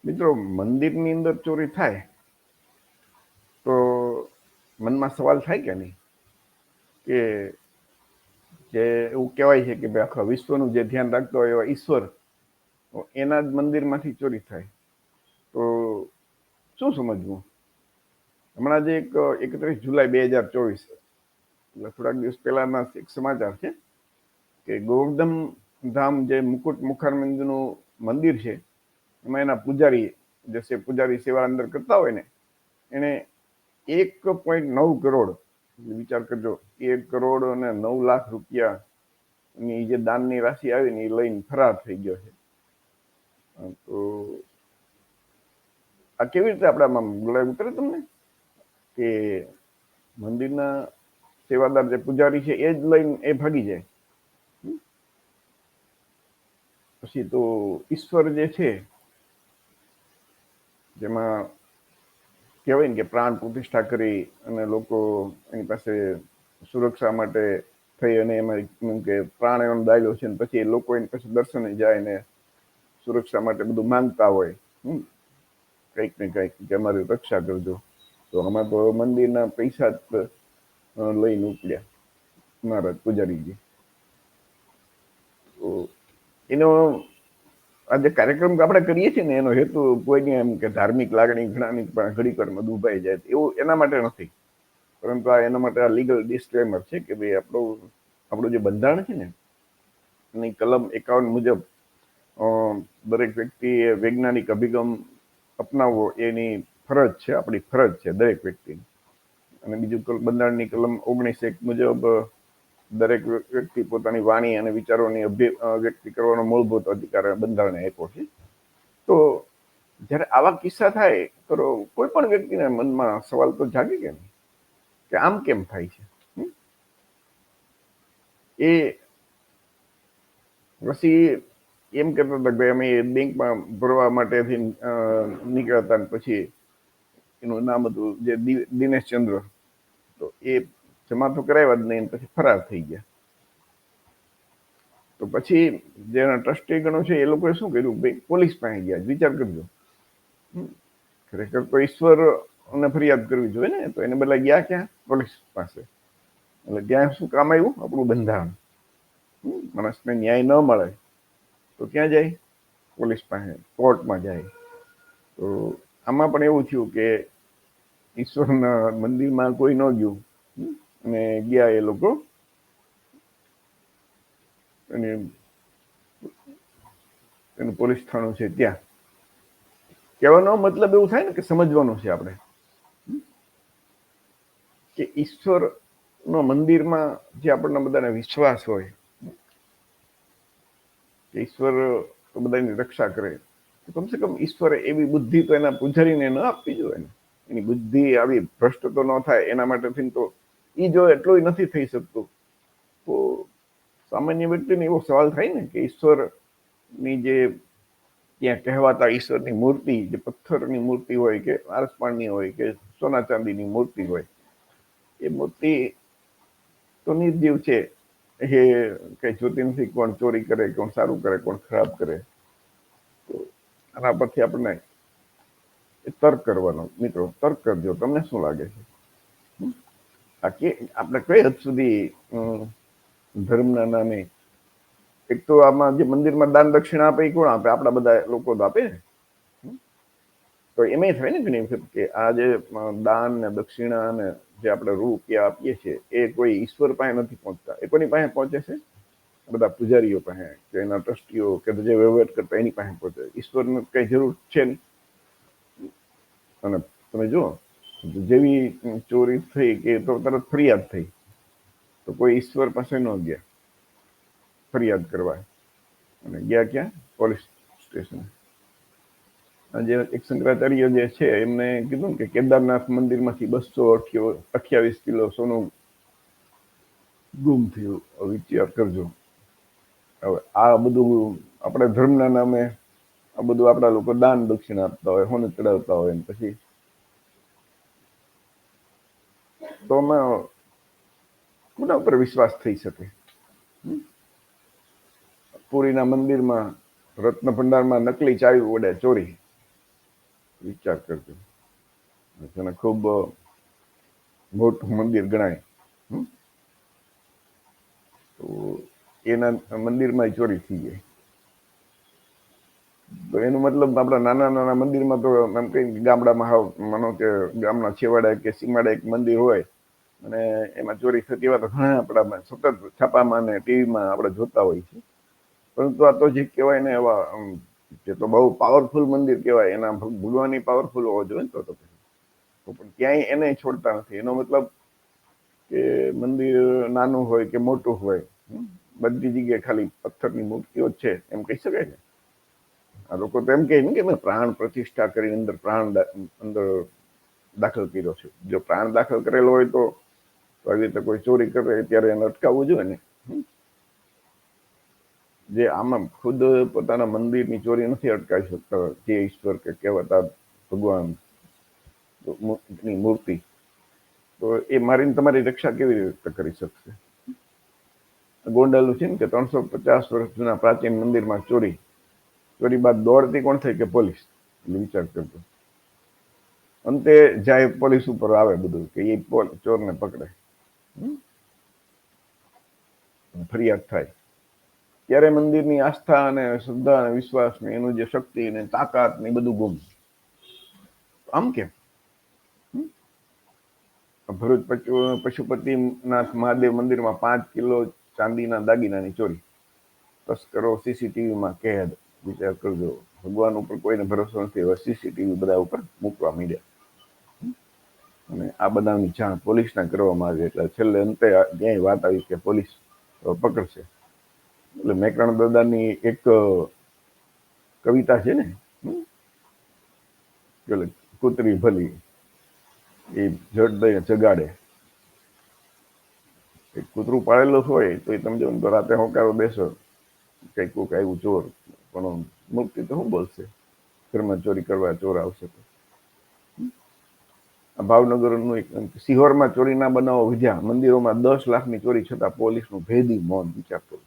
મિત્રો, મંદિરની અંદર ચોરી થાય તો મનમાં સવાલ થાય કે નહીં કે જે એવું કહેવાય છે કે ભાઈ આખા વિશ્વનું જે ધ્યાન રાખતો હોય એવા ઈશ્વર, એના જ મંદિરમાંથી ચોરી થાય તો શું સમજવું? હમણાં જે એક 31 જુલાઈ 2024, એટલે થોડાક દિવસ પહેલાના એક સમાચાર છે કે ગોવર્ધન ધામ જે મુકુટ મુખારબિંદુનું મંદિર છે, એમાં એના પૂજારી જે પૂજારી સેવા અંદર કરતા હોય ને, એને 1.9 કરોડ, વિચાર કરજો, 1,09,00,000 રૂપિયાની જે દાનની રાશિ આવી ને એ લઈને ફરાર થઈ ગયો છે. તો આ કેવી રીતે આપણામાં બોલાય ઉતરે તમને કે મંદિરના સેવાદાર જે પૂજારી છે એ જ લઈને એ ભાગી જાય? પછી તો ઈશ્વર જે છે, જેમાં કહેવાય ને કે પ્રાણ પ્રતિષ્ઠા કરી અને લોકો એની પાસે સુરક્ષા માટે થઈ અને એમાં કે પ્રાણ એનો દાયલો છે, પછી લોકો એની પાસે દર્શને જાય ને સુરક્ષા માટે બધું માંગતા હોય, કંઈક ને કંઈક કે અમારી રક્ષા કરજો. તો આમાં તો મંદિરના પૈસા જ લઈને ઉપડ્યા મહારાજ પૂજારીજી. તો એનો આ જે કાર્યક્રમ આપણે કરીએ છીએ ને, એનો હેતુ કોઈની એમ કે ધાર્મિક લાગણી ઘણાની ઘડીક વારમાં દુભાઈ જાય એવું એના માટે નથી, પરંતુ આ એના માટે આ લીગલ ડિસ્ક્લેમર છે કે ભાઈ આપણું જે બંધારણ છે ને, એની કલમ 51 મુજબ દરેક વ્યક્તિએ વૈજ્ઞાનિક અભિગમ અપનાવવો એની ફરજ છે, આપણી ફરજ છે દરેક વ્યક્તિની. અને બીજું બંધારણની કલમ 19(1) મુજબ દરેક વ્યક્તિ પોતાની વાણી અને વિચારોની વ્યક્ત કરવાનો મૂળભૂત અધિકાર બંધારણે આપ્યો છે. તો જ્યારે આવા કિસ્સા થાય તો કોઈ પણ વ્યક્તિના મનમાં સવાલ તો જાગે કે નહીં, કે આમ કેમ થાય છે? એ પછી એમ કહેતા હતા કે અમે બેંકમાં ભરવા માટેથી નીકળ્યા, પછી એનું નામ હતું જે દિનેશચંદ્ર, તો એ જમા તો કરાવ્યા જ નહીં, પછી ફરાર થઈ ગયા. તો પછી જેના ટ્રસ્ટી ગણો છે એ લોકોએ શું કર્યું, ભાઈ પોલીસ પાસે ગયા. વિચાર કરજો, ખરેખર તો ઈશ્વરને ફરિયાદ કરવી જોઈએ ને, તો એને બદલે ગયા ક્યાં? પોલીસ પાસે. એટલે ત્યાં શું કામ આવ્યું? આપણું બંધારણ. માણસને ન્યાય ન મળે તો ક્યાં જાય? પોલીસ પાસે, કોર્ટમાં જાય. તો આમાં પણ એવું થયું કે ઈશ્વરના મંદિરમાં કોઈ ન ગયું અને ગયા એ લોકો એનું પોલીસ થાણું છે ત્યાં. કહેવાનો મતલબ એવું થાય ને કે સમજવાનું છે આપણે કે ઈશ્વરનો મંદિરમાં જે આપણને બધાને વિશ્વાસ હોય કે ઈશ્વર તો બધાની રક્ષા કરે, તો કમસે કમ ઈશ્વરે એવી બુદ્ધિ તો એના પૂજારીને ન આપવી જોઈએ ને. એની બુદ્ધિ આવી ભ્રષ્ટ તો ન થાય એના માટે થઈને તો એ જો એટલું નથી થઈ શકતું, તો સામાન્ય વ્યક્તિને એવો સવાલ થાય ને કે ઈશ્વરની જે ત્યાં કહેવાતા ઈશ્વરની મૂર્તિ, જે પથ્થરની મૂર્તિ હોય કે આરસપાણની હોય કે સોના ચાંદીની મૂર્તિ હોય, એ મૂર્તિ તો નિર્જીવ છે, એ કઈ જોતી નથી કોણ ચોરી કરે, કોણ સારું કરે, કોણ ખરાબ કરે. તો આના પરથી આપણને તર્ક કરવાનો. મિત્રો, તર્ક કરજો, તમને શું લાગે છે આપણે કઈ હદ સુધી ધર્મના નામે, એક તો આમાં જે મંદિરમાં દાન દક્ષિણા આપે એ કોણ આપે? આપણા બધા લોકો તો આપે ને. તો એમ થાય ને ઘણી વખત કે આ જે દાન ને દક્ષિણા ને જે આપણે રૂપિયા આપીએ છીએ એ કોઈ ઈશ્વર પાસે નથી પહોંચતા. એ કોની પાસે પહોંચે છે? બધા પૂજારીઓ પાસે કે એના ટ્રસ્ટીઓ કે જે વહીવટ કરતા એની પાસે પહોંચે. ઈશ્વરને કઈ જરૂર છે નહીં. અને તમે જુઓ, જેવી ચોરી થઈ કે તો તરત ફરિયાદ થઈ, તો કોઈ ઈશ્વર પાસે ન ગયા ફરિયાદ કરવા, અને ગયા ક્યાં? Police station. જે એક શંકરાચાર્ય જે છે એમને કીધું કે કેદારનાથ મંદિરમાંથી 228 કિલો સોનું ગુમ થયું. વિચાર કરજો. હવે આ બધું આપણે ધર્મના નામે આ બધું આપણા લોકો દાન દક્ષિણા આપતા હોય, હોને ચડાવતા હોય, પછી તો આમાં કોના ઉપર વિશ્વાસ થઈ શકે? પુરીના મંદિરમાં રત્ન ભંડારમાં નકલી ચાવી વડે ચોરી, વિચાર કરજો. તેને ખૂબ મોટું મંદિર ગણાય. તો એના મંદિરમાં ચોરી થઈ જાય. તો એનો મતલબ આપણા નાના નાના મંદિરમાં તો એમ કઈ ગામડામાં હાવ માનો કે ગામના છેવાડે કે સીમાડે એક મંદિર હોય અને એમાં ચોરી થતી હોય તો ઘણા આપણા સતત છાપામાં ને ટીવીમાં આપણે જોતા હોય છે. પરંતુ આ તો જે કહેવાય ને એવા જે તો બહુ પાવરફુલ મંદિર કહેવાય, એના ભગવાનની પાવરફુલ હોવો જોઈએ ને તો પણ ક્યાંય એને છોડતા નથી. એનો મતલબ કે મંદિર નાનું હોય કે મોટું હોય, બધી જગ્યાએ ખાલી પથ્થરની મૂર્તિઓ જ છે એમ કહી શકાય ને. આ લોકો તો એમ કહે ને કે મેં પ્રાણ પ્રતિષ્ઠા કરી અંદર અંદર દાખલ કર્યો છે. જો પ્રાણ દાખલ કરેલો હોય તો આવી રીતે કોઈ ચોરી કરે ત્યારે એને અટકાવવું જોઈએ ને. જે આમાં ખુદ પોતાના મંદિરની ચોરી નથી અટકાવી શકતા, જે ઈશ્વર કે કહેવાતા ભગવાન ની મૂર્તિ, તો એ મારીને તમારી રક્ષા કેવી રીતે કરી શકશે? ગોંડલનું છે ને કે 350 વર્ષ જૂના પ્રાચીન મંદિરમાં ચોરી બાદ દોડતી કોણ થઈ કે પોલીસ. વિચાર કરજો. અંતે જાય પોલીસ ઉપર આવે બધું કે એ ચોરને પકડે, ફરિયાદ થાય. ત્યારે મંદિરની આસ્થા અને શ્રદ્ધા અને વિશ્વાસ ને એનું જે શક્તિ ને તાકાત ને બધું ગુમ. આમ કેમ? ભરૂચ પશુપતિનાથ મહાદેવ મંદિરમાં 5 કિલો ચાંદીના દાગીનાની ચોરી, તસ્કરો સીસીટીવીમાં કેદ. વિચાર કરજો. ભગવાન ઉપર કોઈને ભરોસો નથી, હવે સીસીટીવી બધા ઉપર મૂકવા માંડ્યા. અને આ બધાની જાણ પોલીસને કરવામાં આવી, એટલે છેલ્લે અંતે ક્યાંય વાત આવી કે પોલીસ પકડશે. એટલે મેકરણ દાદાની એક કવિતા છે ને, કૂતરી ભલી એ જડ દઈને જગાડે. કૂતરું પાળેલું હોય તો એ તમે જો તો રાતે હોકારો બેસો કઈક કોક આવ્યું ચોર, પણ મુક્તિ તો શું બોલશે? ઘરમાં ચોરી કરવા ચોર આવશે તો. ભાવનગરનું એક સિહોરમાં ચોરીના બનાવો વિધ્યા, મંદિરોમાં 10 લાખની ચોરી છતાં પોલીસનું ભેદી મૌન. વિચાર કરો.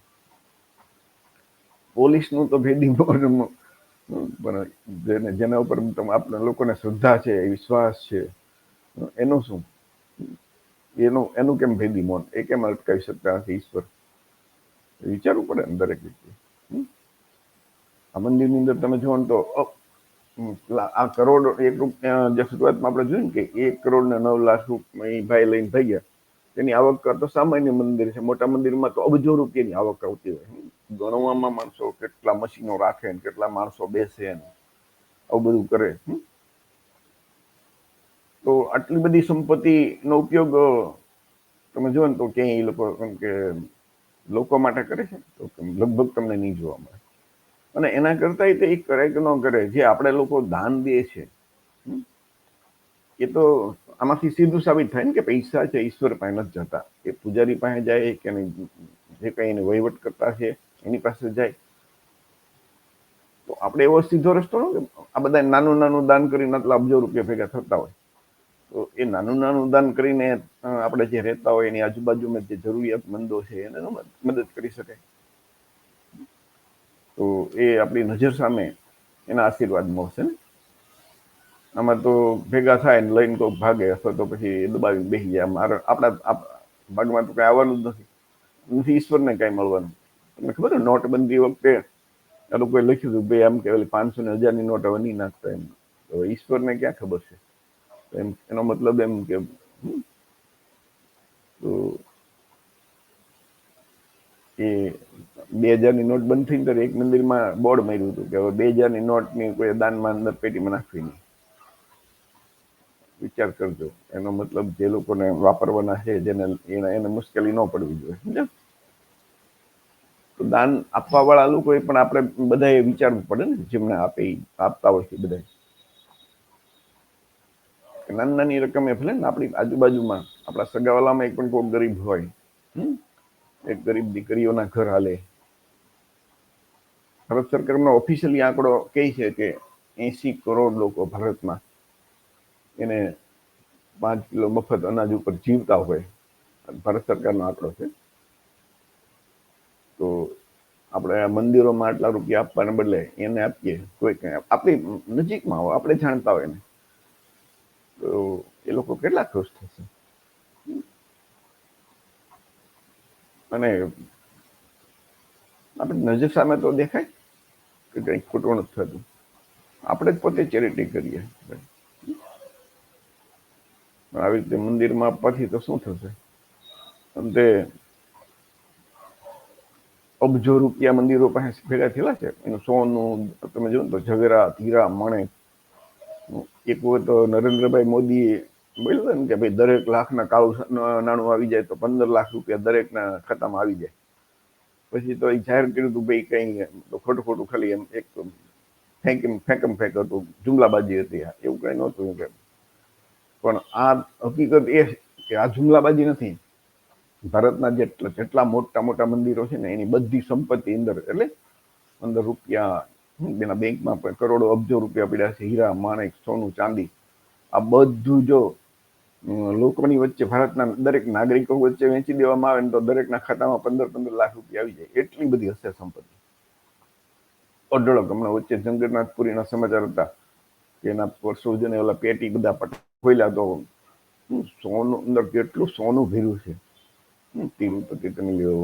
પોલીસનું તો ભેદી મૌન, પણ જેના ઉપર આપણા લોકોને શ્રદ્ધા છે, વિશ્વાસ છે, એનું શું? એનું કેમ ભેદી મૌન? એ કેમ અટકાવી શકતા નથી ઈશ્વર? વિચારવું પડે ને દરેક વ્યક્તિ. આ મંદિરની અંદર તમે જુઓ તો આ કરોડ એક રૂપિયા જે શરૂઆતમાં આપણે જોયું ને કે 1 કરોડ ને 9 લાખ રૂપિયા ભાઈ લઈને થઈ ગયા, તેની આવક તો સામાન્ય મંદિર છે. મોટા મંદિરમાં તો અબજો રૂપિયાની આવક આવતી હોય. ગણવામાં માણસો કેટલા મશીનો રાખે, કેટલા માણસો બેસે, આવું બધું કરે. તો આટલી બધી સંપત્તિનો ઉપયોગ તમે જુઓ ને તો ક્યાંય એ લોકો કે લોકો માટે કરે છે તો લગભગ તમને નહીં જોવા મળે. અને એના કરતા એ કરે કે ન કરે, જે આપણે લોકો દાન દે છે એ તો આમાંથી સીધું સાબિત થાય ને કે પૈસા છે ઈશ્વર પાસે નથી જતા, એ પૂજારી પાસે જાય કે જે કઈ એને વહીવટ કરતા છે એની પાસે જાય. તો આપણે એવો સીધો રસ્તો ન કે આ બધા નાનું નાનું દાન કરીને આટલા અબજો રૂપિયા ભેગા થતા હોય. તો એ નાનું નાનું દાન કરીને આપણે જે રહેતા હોય એની આજુબાજુમાં જે જરૂરિયાતમંદો છે એને મદદ કરી શકાય. તો એ આપણી નજર સામે એના આશીર્વાદ મળશે ને. આમાં તો ભેગા થાય ને લઈને કોઈ ભાગે અથવા તો પછી દબાવી બેસી જાય. આપણા ભાગમાં તો કઈ આવવાનું જ નથી ઈશ્વરને કઈ મળવાનું. તમને ખબર ને નોટબંધી વખતે આ લોકોએ લખ્યું હતું ભાઈ આમ કે 500 ને 1000ની નોટ હવે નહીં નાખતા એમ. તો ઈશ્વરને ક્યાં ખબર છે? એમ એનો મતલબ એમ કે તો એ 2000ની નોટ બંધ થઈને ત્યારે એક મંદિરમાં બોર્ડ માર્યું હતું કે હવે 2000ની નોટની કોઈ દાનમાં અંદર પેટીમાં નાખવી નહીં. વિચાર કરજો. એનો મતલબ જે લોકોને વાપરવાના છે જેને એને મુશ્કેલી ન પડવી જોઈએ. સમજ્યા? તો દાન આપવા વાળા લોકો પણ આપણે બધાએ વિચારવું પડે ને, જેમને આપતા હોય છે બધા. નાની નાની રકમ એ ભલે ને આપણી આજુબાજુમાં આપણા સગાવાલામાં એક પણ કોઈ ગરીબ હોય, એક ગરીબ દીકરીઓના ઘર હાલે. ભારત સરકારનો ઓફિશિયલી આંકડો કહે છે કે 80 કરોડ લોકો ભારતમાં એને 5 કિલો મફત અનાજ ઉપર જીવતા હોય. ભારત સરકારનો આંકડો છે. તો આપણે મંદિરોમાં આટલા રૂપિયા આપવાને બદલે એને આપીએ, કોઈ કઈ આપણી નજીકમાં હોય, આપણે જાણતા હોય ને, તો એ લોકો કેટલા ખુશ થશે. અને આપણે નજર સામે તો દેખાય કે કંઈક ખોટું નથી થતું, આપણે જ પોતે ચેરિટી કરીએ. આવી રીતે મંદિરમાં આપવાથી તો શું થશે, અંતે અબજો રૂપિયા મંદિરો પાસે ભેગા થયેલા છે. એનું સોનું તમે જો તો ઝવેરાત, હીરા, માણેક. એક વખત નરેન્દ્રભાઈ મોદી બોલ્યું ને કે ભાઈ દરેક લાખના કાળું નાણું આવી જાય તો 15 લાખ રૂપિયા દરેકના ખાતામાં આવી જાય. પછી તો એ જાહેર કર્યું હતું ભાઈ કઈ ખોટું ખોટું ખાલી એમ એક ફેંકમ ફેંક હતું, જુમલાબાજી હતી. એવું કઈ નહોતું. પણ આ હકીકત એ કે આ જુમલાબાજી નથી. ભારતના જેટલા મોટા મોટા મંદિરો છે ને એની બધી સંપત્તિ અંદર, એટલે અંદર રૂપિયા, એના બેંકમાં પણ કરોડો અબજો રૂપિયા પડ્યા છે, હીરા, માણેક, સોનું, ચાંદી. આ બધું જો લોકોની વચ્ચે, ભારતના દરેક નાગરિકો વચ્ચે વેચી દેવામાં આવે ને તો દરેકના ખાતામાં 15-15 લાખ રૂપિયા આવી જાય. એટલી બધી હશે સંપત્તિ. અઢળક. હમણાં વચ્ચે જગન્નાથપુરીના સમાચાર હતા કે એના વર્ષો જૂને ઓલા પેટી બધા ખોલ્યા તો સોનું અંદર કેટલું સોનું ભર્યું છે. તિરુપતિ તમે લ્યો,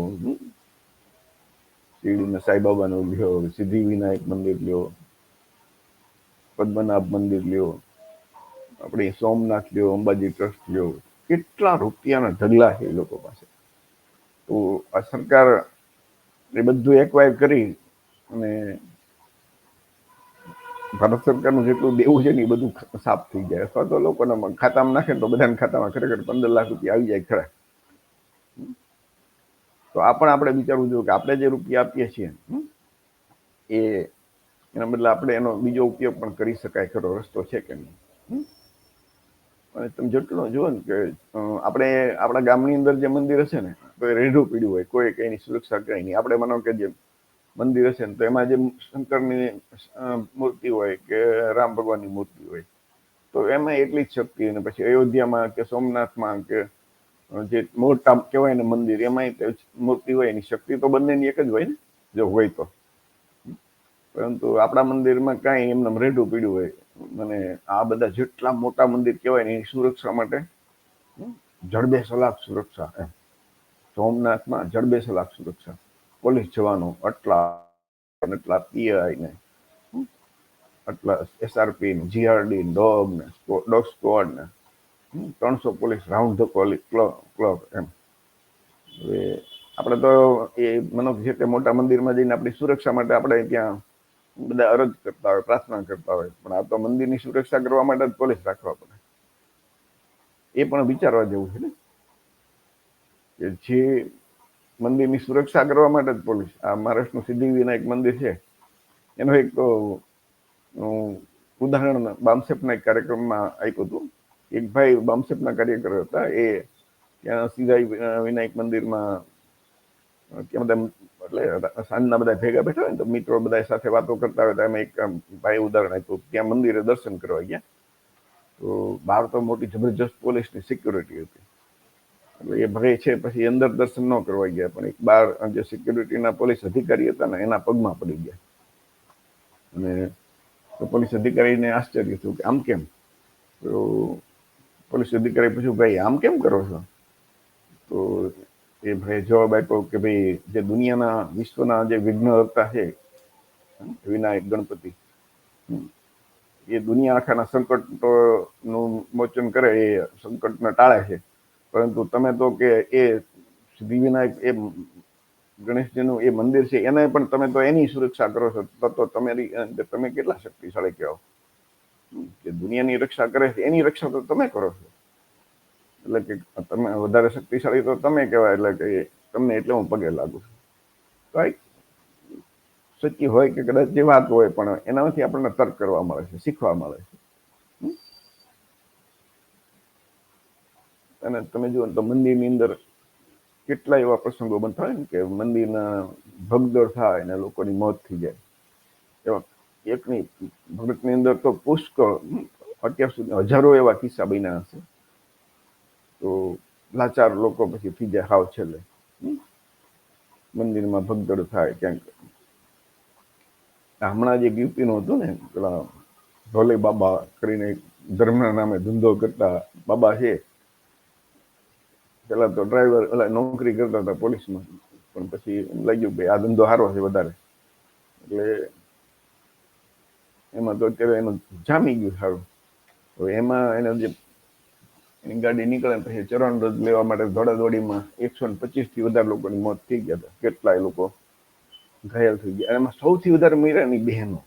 શિરડીના સાંઈબાબાનું લ્યો, સિદ્ધિ વિનાયક મંદિર લ્યો, પદ્મનાભ મંદિર લ્યો, આપણે સોમનાથ લ્યો, અંબાજી ટ્રસ્ટ લ્યો, કેટલા રૂપિયાના ઢગલા છે એ લોકો પાસે. તો આ સરકાર એ બધું એકવાયર કરી અને ભારત સરકારનું જેટલું દેવું છે ને એ બધું સાફ થઈ જાય, અથવા તો લોકોના ખાતામાં નાખે તો બધાના ખાતામાં ખરેખર 15 લાખ રૂપિયા આવી જાય ખરા. તો આ પણ આપણે વિચારવું જોઈએ કે આપણે જે રૂપિયા આપીએ છીએ એ એના બદલે આપણે એનો બીજો ઉપયોગ પણ કરી શકાય ખરો રસ્તો છે કે નહીં. અને તમે જેટલું જુઓ ને કે આપણે આપણા ગામની અંદર જે મંદિર હશે ને તો એ રેઢું પીડ્યું હોય, કોઈ એની સુરક્ષા કઈ નહીં. આપણે માનો કે જે મંદિર હશે ને તો એમાં જે શંકરની મૂર્તિ હોય કે રામ ભગવાનની મૂર્તિ હોય તો એમાં એટલી જ શક્તિ. અને પછી અયોધ્યામાં કે સોમનાથમાં કે જે મોટા કહેવાય ને મંદિર, એમાં મૂર્તિ હોય એની શક્તિ તો બંનેની એક જ હોય ને, જો હોય તો. પરંતુ આપણા મંદિરમાં કાંઈ એમને રેઢું પીડ્યું હોય. અને આ બધા જેટલા મોટા મંદિર કહેવાય ને એની સુરક્ષા માટે જડબે સલાખ સુરક્ષા. એમ સોમનાથમાં જડબે સલાખ સુરક્ષા, પોલીસ જવાનો આટલા પીઆઈ ને આટલા એસઆરપી ને જીઆરડી ને ડોગ સ્ક્વોડ ને 300 પોલીસ રાઉન્ડ ધ ક્લોક. એમ હવે આપણે તો એ મનો છે કે મોટા મંદિરમાં જઈને આપણી સુરક્ષા માટે આપણે ત્યાં બધા અરજ કરતા હોય, પ્રાર્થના કરતા હોય, પણ આ તો મંદિરની સુરક્ષા કરવા માટે જ પોલીસ રાખવા પડે. એ પણ વિચારવા જેવું છે ને કે જે મંદિરની સુરક્ષા કરવા માટે જ પોલીસ. આ મહારાષ્ટ્રનું સિદ્ધિ વિનાયક મંદિર છે એનો એક ઉદાહરણ બામસેપના એક કાર્યક્રમમાં આપ્યું હતું. એક ભાઈ બામસેપના કાર્યકર હતા, એ ત્યાં સિદ્ધિ વિનાયક મંદિરમાં ત્યાં બધા એટલે સાંજના બધા ભેગા બેઠા હોય ને તો મિત્રો બધા સાથે વાતો કરતા હોય તો એમાં એક ભાઈ ઉદાહરણ આપ્યું. ત્યાં મંદિરે દર્શન કરવા ગયા તો બહાર તો મોટી જબરજસ્ત પોલીસની સિક્યુરિટી હતી. એટલે એ ભાઈ છે પછી અંદર દર્શન ન કરવા ગયા, પણ એક બહાર જે સિક્યુરિટીના પોલીસ અધિકારી હતા ને એના પગમાં પડી ગયા. અને તો પોલીસ અધિકારીને આશ્ચર્ય થયું કે આમ કેમ. તો પોલીસ અધિકારી પૂછ્યું ભાઈ આમ કેમ કરો છો. તો એ ભાઈ જવાબ આપ્યો કે ભાઈ જે દુનિયાના વિશ્વના જે વિઘ્નહર્તા છે વિનાયક ગણપતિ, એ દુનિયા આખાના સંકટનું મોચન કરે, એ સંકટને ટાળે છે. પરંતુ તમે તો કે એ સિદ્ધિ વિનાયક એ ગણેશજીનું એ મંદિર છે એને પણ તમે તો એની સુરક્ષા કરો છો, તો તમે કેટલા શક્તિશાળી કહેવાય. કે દુનિયાની રક્ષા કરે છે એની રક્ષા તો તમે કરો છો, એટલે કે તમે વધારે શક્તિશાળી તો તમે કહેવાય. એટલે કે તમને એટલે હું પગે લાગુ છું. કઈ સચ્ચી હોય કે કદાચ જે વાત હોય, પણ એનામાંથી આપણને તર્ક કરવા મળે છે, શીખવા મળે છે. અને તમે જુઓ તો મંદિરની અંદર કેટલા એવા પ્રસંગો બનતા હોય ને કે મંદિરના ભગદોડ થાય અને લોકોની મોત થઈ જાય. એવા એકની ભગતની અંદર તો પુષ્કળ, અત્યાર સુધી હજારો એવા કિસ્સા બન્યા હશે. તો લાચાર લોકો પછી થઈ જાય હાવ છેલ્લે. મંદિરમાં ભગદડ થાય ક્યાંક. હમણાં જે યુપીનું હતું ને, પેલા ભોલે બાબા કરીને ધર્મના નામે ધંધો કરતા બાબા છે. પેલા તો ડ્રાઈવર એટલે નોકરી કરતા હતા પોલીસમાં, પણ પછી એમ લાગ્યું કે આ ધંધો સારો છે વધારે, એટલે એમાં તો અત્યારે એનું જામી ગયું સારું. હવે એમાં એને જે એની ગાડી નીકળે પછી ચરણ રદ લેવા માટે દોડાદોડીમાં 125 થી વધારે લોકોની મોત થઈ ગયા હતા, કેટલાય લોકો ઘાયલ થઈ ગયા. એમાં સૌથી વધારે મર્યાની બહેનો,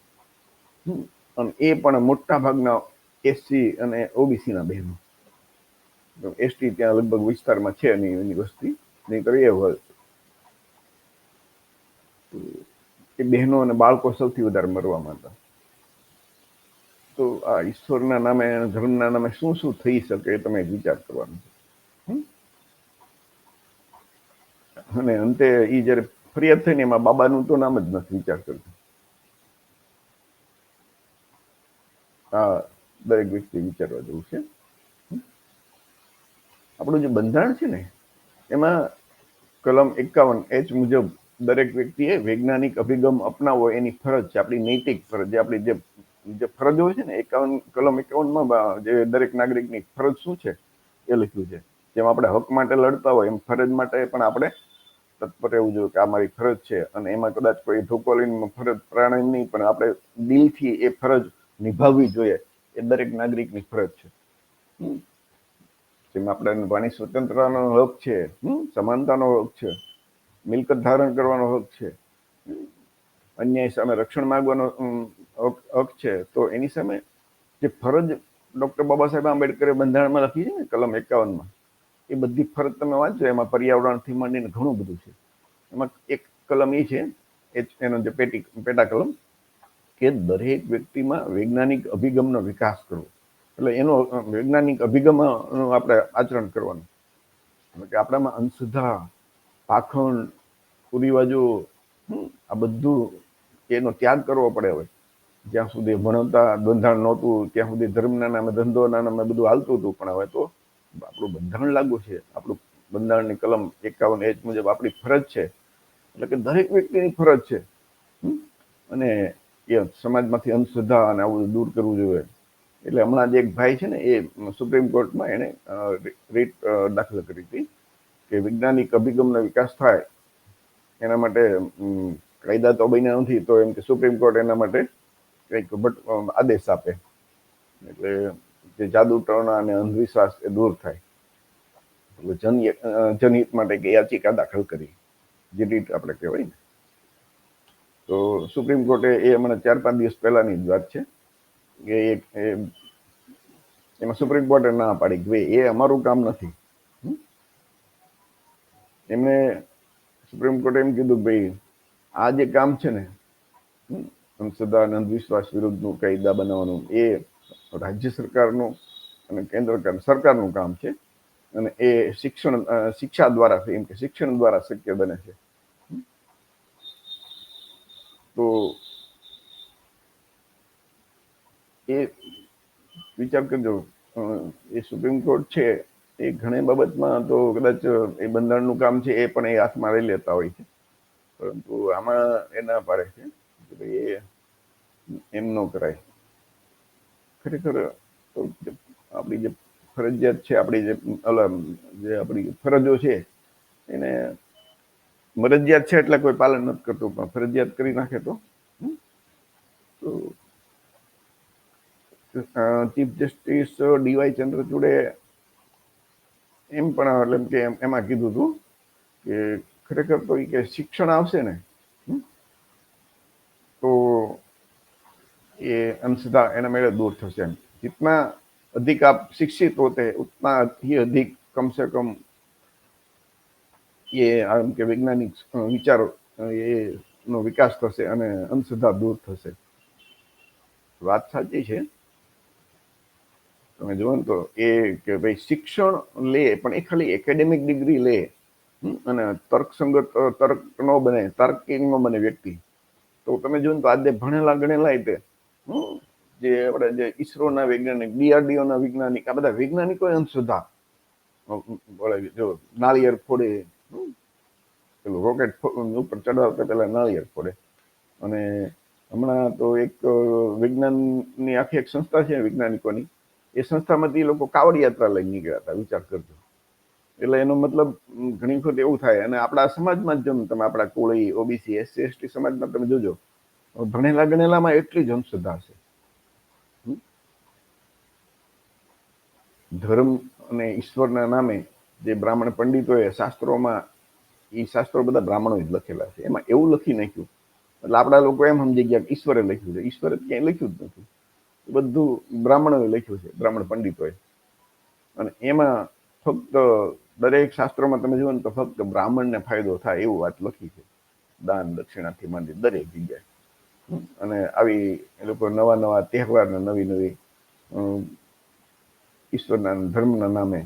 અને એ પણ મોટા ભાગના એસસી અને ઓબીસી ના બહેનો. એસટી ત્યાં લગભગ વિસ્તારમાં છે નહીં એની વસ્તી, નહીં કરીએ હોય એ બહેનો અને બાળકો સૌથી વધારે મરવા માંડતા. તો આ ઈશ્વરના નામે ધર્મના નામે શું શું થઈ શકે એ તમે વિચાર કરવાનો છે. અને અંતે એ જયારે ફરિયાદ થઈ ને એમાં બાબાનું તો નામ જ નથી વિચાર કરતો. આ દરેક વ્યક્તિ વિચારવા જેવું છે. આપણું જે બંધારણ છે ને એમાં કલમ 51H મુજબ દરેક વ્યક્તિએ વૈજ્ઞાનિક અભિગમ અપનાવવો એની ફરજ છે, આપણી નૈતિક ફરજ. આપણી જે ફરજ હોય છે ને, કલમ 51માં જે દરેક નાગરિકની ફરજ શું છે એ લખ્યું છે. જેમ આપણે હક માટે લડતા હોય એમ ફરજ માટે પણ આપણે તત્પર રહેવું જોઈએ કે આ મારી ફરજ છે. અને એમાં કદાચ કોઈ ધોકો લઈને ફરજ પ્રાણ નહીં, પણ આપણે દિલથી એ ફરજ નિભાવવી જોઈએ. એ દરેક નાગરિકની ફરજ છે. જેમાં આપણે વાણી સ્વતંત્રતાનો હક છે, સમાનતાનો હક છે, મિલકત ધારણ કરવાનો હક છે, અન્યાય સામે રક્ષણ માંગવાનો હક છે. તો એની સામે જે ફરજ ડોક્ટર બાબા સાહેબ આંબેડકરે બંધારણમાં લખી છે ને કલમ 51માં, એ બધી ફરજ તમે વાંચો, એમાં પર્યાવરણથી માંડીને ઘણું બધું છે. એમાં એક કલમ એ છે, એનો જે પેટા કલમ, કે દરેક વ્યક્તિમાં વૈજ્ઞાનિક અભિગમનો વિકાસ કરવો. એટલે એનો વૈજ્ઞાનિક અભિગમ આપણે આચરણ કરવાનું. કે આપણામાં અંધશ્રદ્ધા, પાખંડ, કુરિવાજો, આ બધું એનો ત્યાગ કરવો પડે. હવે જ્યાં સુધી ભણતા બંધારણ નહોતું ત્યાં સુધી ધર્મના નામે ધંધોના નામે બધું હાલતું હતું, પણ હવે તો આપણું બંધારણ લાગુ છે. આપણું બંધારણની કલમ 51H મુજબ આપણી ફરજ છે, એટલે કે દરેક વ્યક્તિની ફરજ છે. અને એ સમાજમાંથી અંધશ્રદ્ધા અને આવું દૂર કરવું જોઈએ. એટલે હમણાં જે એક ભાઈ છે ને, એ સુપ્રીમ કોર્ટમાં એને રીટ દાખલ કરી હતી કે વૈજ્ઞાનિક અભિગમનો વિકાસ થાય એના માટે કાયદા તો બન્યા નથી, તો એમ કે સુપ્રીમ કોર્ટ એના માટે કંઈક આદેશ આપે, એટલે જે જાદુ ટોણા અને અંધવિશ્વાસ એ દૂર થાય. એટલે જનહિત માટે કે યાચિકા દાખલ કરી, જે રીટ આપણે કહેવાય ને. તો સુપ્રીમ કોર્ટે એ હમણાં 4-5 દિવસ પહેલાની જ વાત છે કે એમાં સુપ્રીમ કોર્ટે ના પાડી કે એ અમારું કામ નથી. એમને સુપ્રીમ કોર્ટે એમ કીધું ભાઈ આ જે કામ છે ને, અંધશ્રદ્ધા અને અંધવિશ્વાસ વિરુદ્ધનું કાયદા બનાવવાનું, એ રાજ્ય સરકારનું અને કેન્દ્ર સરકારનું કામ છે. અને એ શિક્ષા દ્વારા, એમ કે શિક્ષણ દ્વારા શક્ય બને છે. તો એ વિચાર કરજો, એ સુપ્રીમ કોર્ટ છે એ ઘણી બાબતમાં તો કદાચ એ બંધારણનું કામ છે એ પણ એ હાથમાં લઈ લેતા હોય છે, પરંતુ આમાં એ ના પાડે છે કે ભાઈ એમ ન કરાય. ખરેખર આપણી જે ફરજિયાત છે, આપણી જે આપણી ફરજો છે એને મરજિયાત છે એટલે કોઈ પાલન નથી કરતું, પણ ફરજિયાત કરી નાખે તો ચીફ જસ્ટિસ ડીવાય ચંદ્રચૂડે એમ પણ એટલે કે એમાં કીધું હતું કે ખરેખર તો એ કે શિક્ષણ આવશે ને તો ये अंशदा एना मेरे दूर थशे. जितना अधिक आप शिक्षित होते हैं उतना ही अधिक कम से कम ये आम के वैज्ञानिक विचारो ये નો વિકાસ થશે અને અંધશ્રદ્ધા દૂર થશે. વાત સાચી છે. તમે જુઓ ને તો એ કે ભાઈ શિક્ષણ લે પણ એ ખાલી એકેડેમિક ડિગ્રી લે અને તર્કસંગત તર્ક ન બને, તાર્કિક ન બને વ્યક્તિ, તો તમે જુઓ ને તો આજે ભણેલા ગણેલા તે જે આપણે જે ઈસરોના વૈજ્ઞાનિક, ડીઆરડીઓના વૈજ્ઞાનિક, આ બધા વૈજ્ઞાનિકો અંધશ્રદ્ધા બોલે, જો નાળિયેર ફોડે, પેલું રોકેટ ઉપર ચડાવતા પહેલા નાળિયેર ફોડે. અને હમણાં તો એક વિજ્ઞાનની આખી એક સંસ્થા છે વૈજ્ઞાનિકોની, એ સંસ્થામાંથી લોકો કાવડ યાત્રા લઈને નીકળ્યા હતા, વિચાર કરજો. એટલે એનો મતલબ ઘણી વખત એવું થાય. અને આપણા સમાજમાં જ તમે આપણા કોળી, ઓબીસી, એસસી એસટી સમાજમાં તમે જોજો, ભણેલા ગણેલામાં એટલી જ અંધશ્રદ્ધા છે. ધર્મ અને ઈશ્વરના નામે જે બ્રાહ્મણ પંડિતોએ શાસ્ત્રોમાં, એ શાસ્ત્રો બધા બ્રાહ્મણોએ જ લખેલા છે, એમાં એવું લખી નાખ્યું એટલે આપણા લોકો એમ સમજી ગયા કે ઈશ્વરે લખ્યું છે. ઈશ્વરે ક્યાંય લખ્યું જ નથી, બધું બ્રાહ્મણોએ લખ્યું છે, બ્રાહ્મણ પંડિતોએ. અને એમાં ફક્ત દરેક શાસ્ત્રોમાં તમે જુઓ ને તો ફક્ત બ્રાહ્મણને ફાયદો થાય એવું વાત લખી છે, દાન દક્ષિણાથી માંડી દરેક જગ્યાએ. અને આવી એ લોકો નવા નવા તહેવારને નવી નવી ઈશ્વરના ધર્મના નામે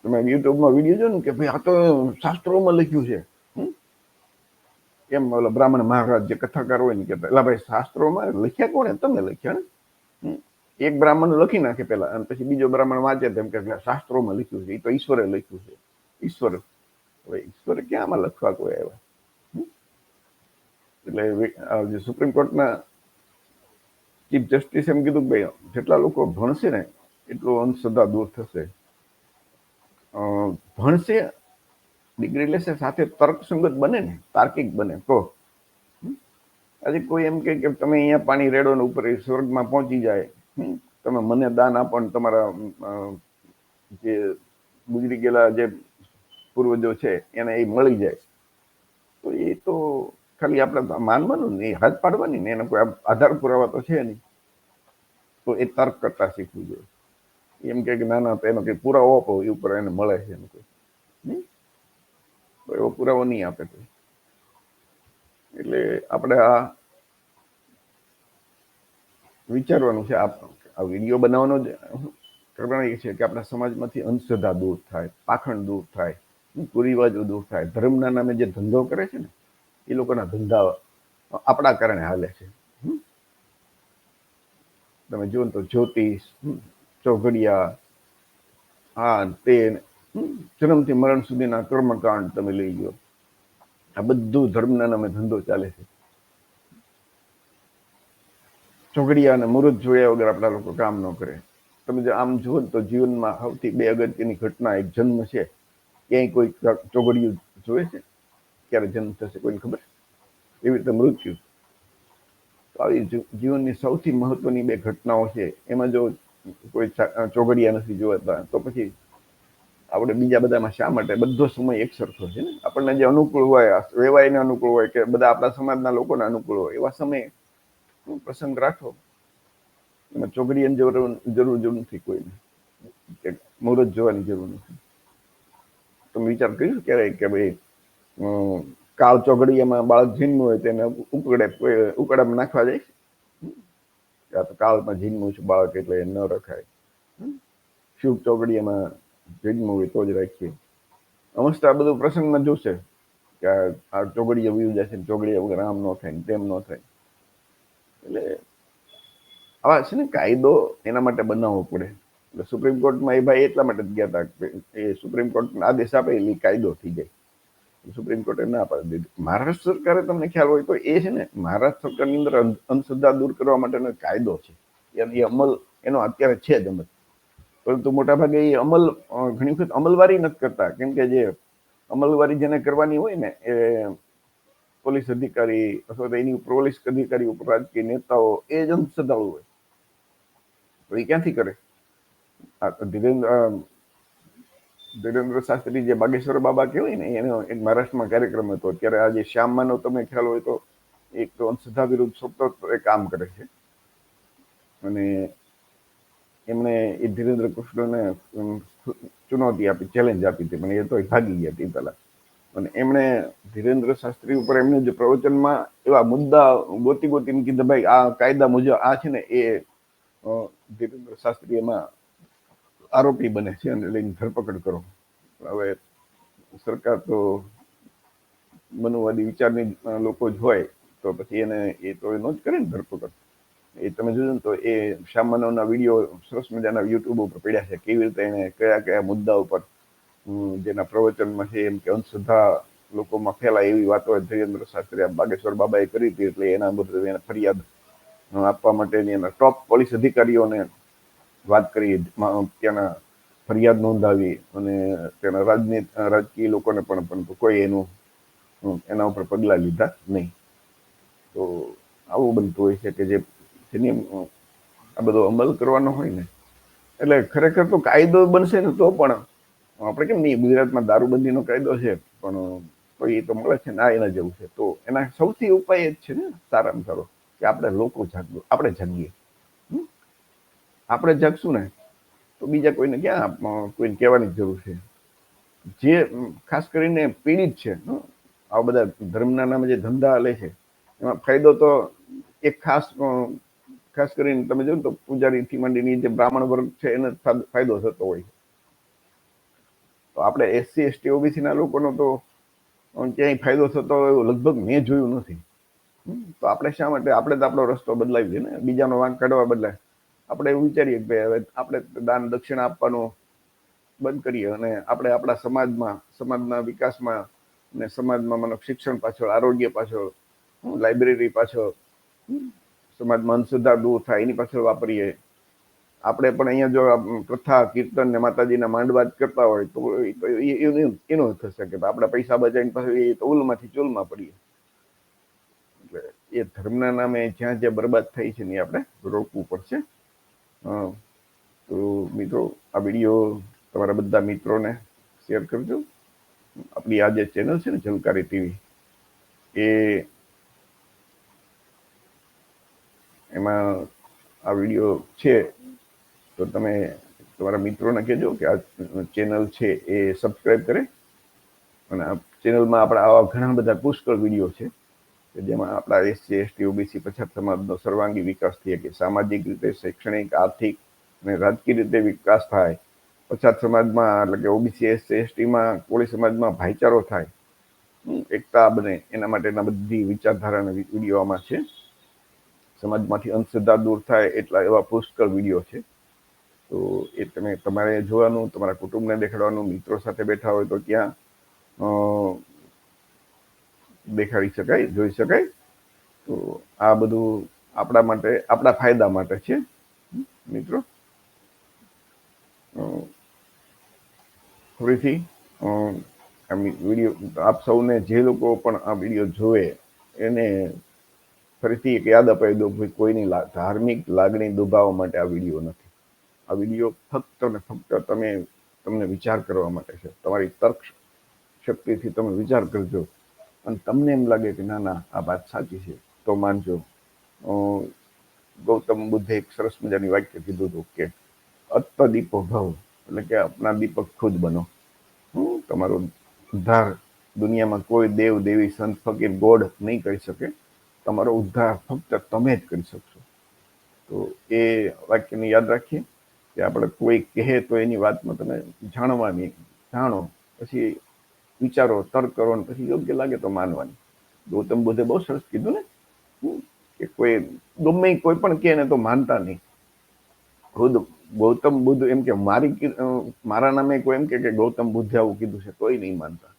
તમે યુટ્યુબમાં વિડીયો જો ને કે ભાઈ આ તો શાસ્ત્રોમાં લખ્યું છે. એમ ઓલા બ્રાહ્મણ મહારાજ જે કથાકાર હોય ને કહેતા, એટલે ભાઈ શાસ્ત્રોમાં લખ્યા કોણે? તમે લખ્યા ને. એક બ્રાહ્મણ લખી નાખે પેલા, અને પછી બીજો બ્રાહ્મણ વાંચે તેમ કે શાસ્ત્રોમાં લખ્યું છે, એ તો ઈશ્વરે લખ્યું છે. ઈશ્વર, હવે ઈશ્વરે ક્યાંમાં લખવા કોઈ આવ્યા? એટલે જે સુપ્રીમ કોર્ટના ચીફ જસ્ટિસ એમ કીધું કે ભાઈ જેટલા લોકો ભણશે ને એટલું અંધશ્રદ્ધા દૂર થશે. ભણશે, ડિગ્રી લેશે, સાથે તર્કસંગત બને ને, તાર્કિક બને તો. આજે કોઈ એમ કે તમે અહીંયા પાણી રેડો ને ઉપર સ્વર્ગમાં પહોંચી જાય, તમે મને દાન આપો ને તમારા જે ગુજરી ગયેલા જે પૂર્વજો છે એને એ મળી જાય, તો એ તો ખાલી આપણે માનવાનું ને, હાથ પાડવાની ને, એનો કોઈ આધાર પુરાવા તો છે નહીં. તો એ તર્ક કરતા શીખવું જોઈએ. એમ કે ના ના, તો એનો કઈ પુરાવો આપો, એ ઉપર એને મળે છે એનો કોઈ, તો એવો પુરાવો નહીં આપે કોઈ. એટલે આપણે આ વિચારવાનું છે. આ વિડીયો બનાવવાનો જ કારણ એ છે કે આપણા સમાજમાંથી અંધશ્રદ્ધા દૂર થાય, પાખંડ દૂર થાય, કુરિવાજો દૂર થાય. ધર્મના નામે જે ધંધો કરે છે ને, એ લોકોના ધંધા આપણા કારણે હાલે છે. તમે જુઓ તો જ્યોતિષ, ચોઘડિયા, હા તે જન્મથી મરણ સુધીના કર્મકાંડ તમે લઈ લો, આ બધું ધર્મના નામે ધંધો ચાલે છે. ચોઘડિયા અને મુહૂર્ત જોયા વગર આપણા લોકો કામ ન કરે. તમે જો આમ જુઓ તો જીવનમાં સૌથી 2 અગત્યની ઘટના, એક જન્મ છે. ક્યાંય કોઈ ચોઘડિયું જોવે છે? ક્યારે જન્મ થશે કોઈને ખબર? એવી રીતે મૃત્યુ. તો આવી જીવનની સૌથી મહત્વની 2 ઘટનાઓ છે, એમાં જો કોઈ ચોઘડિયા નથી જોવાતા, તો પછી આપણે બીજા બધામાં શા માટે? બધો સમય એક સરખો છે ને. આપણને જે અનુકૂળ હોય, વેવાઈને અનુકૂળ હોય, કે બધા આપણા સમાજના લોકોને અનુકૂળ હોય, એવા સમયે પ્રસંગ રાખો. એમાં ચોઘડિયાની જરૂર નથી કોઈને, કે મુહૂર્ત જોવાની જરૂર નથી. તમે વિચાર કર્યું ક્યારેય કે ભાઈ કાળ ચોઘડિયામાં બાળક જન્મ્યું હોય તેને ઉકળામાં નાખવા જાય? તો કાળમાં જન્મ્યું છે બાળક એટલે ન રખાય. શુભ ચોઘડિયામાં જન્મ્યું હોય તો જ રાખીએ. અમસ્ત આ બધું પ્રસંગમાં જોશે કે આ ચોઘડિયા વયું જાય છે, ચોઘડિયા વગર આમ ન થાય, તેમ ન થાય. એટલે આવા છે ને કાયદો એના માટે બનાવવો પડે. એટલે સુપ્રીમ કોર્ટમાં એ ભાઈ એટલા માટે જ ગયા હતા, એ સુપ્રીમ કોર્ટ આદેશ આપે એટલે કાયદો થઈ જાય. સુપ્રીમ કોર્ટે ના પાડી દીધું. મહારાષ્ટ્ર સરકારે, તમને ખ્યાલ હોય તો, એ છે ને મહારાષ્ટ્ર સરકારની અંદર અંધશ્રદ્ધા દૂર કરવા માટેનો કાયદો છે. એ અમલ એનો અત્યારે છે જ અમલ, પરંતુ મોટાભાગે એ અમલ ઘણી વખત અમલવારી નથી કરતા. કેમ કે જે અમલવારી જેને કરવાની હોય ને, એ પોલીસ અધિકારી અથવા તો એની પોલીસ અધિકારી ઉપર રાજકીય નેતાઓ, એ જ અંધશ્રદ્ધાળુ હોય. તો એ ક્યાંથી કરે? ધીરેન્દ્ર શાસ્ત્રી જે બાગેશ્વર બાબા કહેવાય ને, એનો એક મહારાષ્ટ્રમાં કાર્યક્રમ હતો. અત્યારે આજે શ્યામ માનવ, તમને ખ્યાલ હોય તો, એક તો અંધશ્રદ્ધા વિરુદ્ધ સતત કામ કરે છે. અને એમણે એ ધીરેન્દ્ર કૃષ્ણને ચુનૌતી આપી, ચેલેન્જ આપી હતી, પણ એ તો ભાગી ગયા હતી પેલા. અને એમણે ધીરેન્દ્ર શાસ્ત્રી ઉપર એમને જે પ્રવચનમાં એવા મુદ્દા ગોતી ગોતીને કીધા, ભાઈ આ કાયદા મુજબ આ છે ને, એ ધીરેન્દ્ર શાસ્ત્રી એમાં આરોપી બને છે અને લઈને ધરપકડ કરો. હવે સરકાર તો મનુવાદી વિચારની લોકો જ હોય, તો પછી એને એ તો એનો જ કરે ને ધરપકડ. એ તમે જોજો ને તો એ શ્યામ માનવના વિડીયો સરસ મજાના યુટ્યુબ ઉપર પડ્યા છે, કેવી રીતે એને કયા કયા મુદ્દા ઉપર જેના પ્રવચનમાં છે એમ કે અંધશ્રદ્ધા લોકોમાં ફેલાય એવી વાતો ધીરેન્દ્ર શાસ્ત્રી બાગેશ્વર બાબાએ કરી હતી, એટલે એના બદલે એને ફરિયાદ આપવા માટેની એના ટોપ પોલીસ અધિકારીઓને વાત કરી, ત્યાંના ફરિયાદ નોંધાવી અને તેના રાજકીય લોકોને પણ કોઈ એના ઉપર પગલાં લીધા નહીં. તો આવું બનતું હોય છે કે જેની આ બધો અમલ કરવાનો હોય ને, એટલે ખરેખર તો કાયદો બનશે ને તો પણ આપણે કેમ નહીં, ગુજરાતમાં દારૂબંધીનો કાયદો છે પણ તો એ તો મળે છે ને, આ એના જેવું છે. તો એના સૌથી ઉપાય જ છે ને સારામાં સારો કે આપણે લોકો આપણે જાગીએ. આપણે જાગશું ને તો બીજા કોઈને ક્યાં કોઈને કહેવાની જરૂર છે. જે ખાસ કરીને પીડિત છે, આ બધા ધર્મના નામે જે ધંધા લે છે એમાં ફાયદો તો એક ખાસ કરીને તમે જોયું તો પૂજારીથી માંડીની જે બ્રાહ્મણ વર્ગ છે એને ફાયદો થતો હોય છે. તો આપણે SC ST OBC ના લોકોનો તો ક્યાંય ફાયદો થતો હોય એવું લગભગ મેં જોયું નથી. તો આપણે શા માટે આપણે તો આપણો રસ્તો બદલાવીએ ને, બીજાનો વાંક કાઢવા બદલે આપણે એવું વિચારીએ કે હવે આપણે દાન દક્ષિણા આપવાનું બંધ કરીએ અને આપણે આપણા સમાજના વિકાસમાં અને સમાજમાં શિક્ષણ પાછળ, આરોગ્ય પાછળ, લાઇબ્રેરી પાછળ, સમાજમાં અંધશ્રદ્ધા દૂર થાય એની પાછળ વાપરીએ. આપણે પણ અહીંયા જો કથા કીર્તન ને માતાજીના માંડવા જ કરતા હોય તો એનું થશે કે આપણા પૈસા બચાવીને પાછું એ ઉલમાંથી ચૂલમાં પડીએ. એટલે એ ધર્મના નામે જ્યાં જ્યાં બરબાદ થઈ છે ને આપણે રોકવું પડશે. તો મિત્રો, આ વિડીયો તમારા બધા મિત્રોને શેર કરજો. આપણી આ જે ચેનલ છે ને ઝલકારી ટીવી, એમાં આ વિડીયો છે તો તમે તમારા મિત્રોને કહેજો કે આ ચેનલ છે એ સબસ્ક્રાઈબ કરે. અને આ ચેનલમાં આપણા આવા ઘણા બધા પુષ્કળ વિડીયો છે કે જેમાં આપણા SC ST OBC પછાત સમાજનો સર્વાંગી વિકાસ થાય, કે સામાજિક રીતે, શૈક્ષણિક, આર્થિક અને રાજકીય રીતે વિકાસ થાય. પછાત સમાજમાં એટલે કે OBC SC ST માં કોળી સમાજમાં ભાઈચારો થાય, એકતા બને, એના માટેના બધી વિચારધારાના વિડીયો આમાં છે. સમાજમાંથી અંધશ્રદ્ધા દૂર થાય એટલા એવા પુષ્કળ વિડીયો છે. તો એ તમારે જોવાનું, તમારા કુટુંબને દેખાડવાનું, મિત્રો સાથે બેઠા હોય તો ત્યાં દેખાડી શકાય, જોઈ શકાય. તો આ બધું આપણા માટે, આપણા ફાયદા માટે છે મિત્રો. ફરીથી વિડીયો આપ સૌને, જે લોકો પણ આ વિડીયો જોવે એને ફરીથી એક યાદ અપાવી દો, કોઈની ધાર્મિક લાગણી દુભાવવા માટે આ વિડીયો નથી. આ વિડીયો ફક્ત ને ફક્ત તમને વિચાર કરવા માટે છે. તમારી તર્ક શક્તિથી તમે વિચાર કરજો અને તમને એમ લાગે કે ના ના આ વાત સાચી છે તો માનજો. ગૌતમ બુદ્ધે એક સરસ મજાની વાક્ય કીધું હતું કે અત્તદીપો ભવ, એટલે કે આપના દીપક ખુદ બનો. તમારો ઉદ્ધાર દુનિયામાં કોઈ દેવ દેવી સંત ફકીર ગોડ નહીં કરી શકે. તમારો ઉદ્ધાર ફક્ત તમે જ કરી શકશો. તો એ વાક્યને યાદ રાખીએ કે આપણે કોઈ કહે તો એની વાતમાં તમે જાણો, પછી વિચારો, તર્ક કરો, પછી યોગ્ય લાગે તો માનવાની. ગૌતમ બુદ્ધે બહુ સરસ કીધું ને કે કોઈ પણ કહે ને તો માનતા નહીં. ખુદ ગૌતમ બુદ્ધ એમ કે મારા નામે કોઈ એમ કે ગૌતમ બુદ્ધે આવું કીધું છે તોય નહીં માનતા.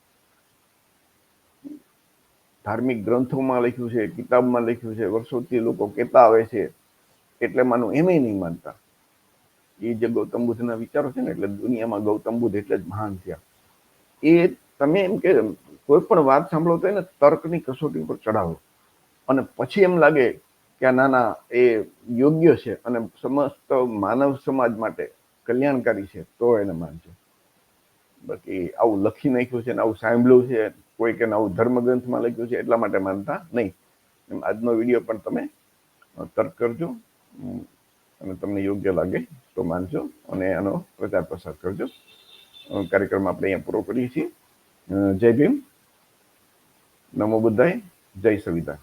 ધાર્મિક ગ્રંથોમાં લખ્યું છે, કિતાબમાં લખ્યું છે, વર્ષોથી લોકો કહેતા આવે છે એટલે માનું, એમાંય નહીં માનતા. એ જે ગૌતમ બુદ્ધના વિચારો છે ને, એટલે દુનિયામાં ગૌતમ બુદ્ધ એટલે જ મહાન થયા. એ તમે એમ કે કોઈ પણ વાત સાંભળો તો એને તર્કની કસોટી ઉપર ચડાવો અને પછી એમ લાગે કે આ નાના એ યોગ્ય છે અને સમસ્ત માનવ સમાજ માટે કલ્યાણકારી છે તો એને માનજો. બાકી આવું લખી નાખ્યું છે ને આવું સાંભળ્યું છે કોઈ કે આવું ધર્મગ્રંથમાં લખ્યું છે એટલા માટે માનતા નહીં. આજનો વિડીયો પણ તમે તર્ક કરજો અને તમને યોગ્ય લાગે તો માનજો અને આનો પ્રચાર પ્રસાર કરજો. કાર્યક્રમ આપણે અહીંયા પૂરો કરીએ છીએ. જય ભીમ, નમો બુદ્ધાય, જય સંવિધાન.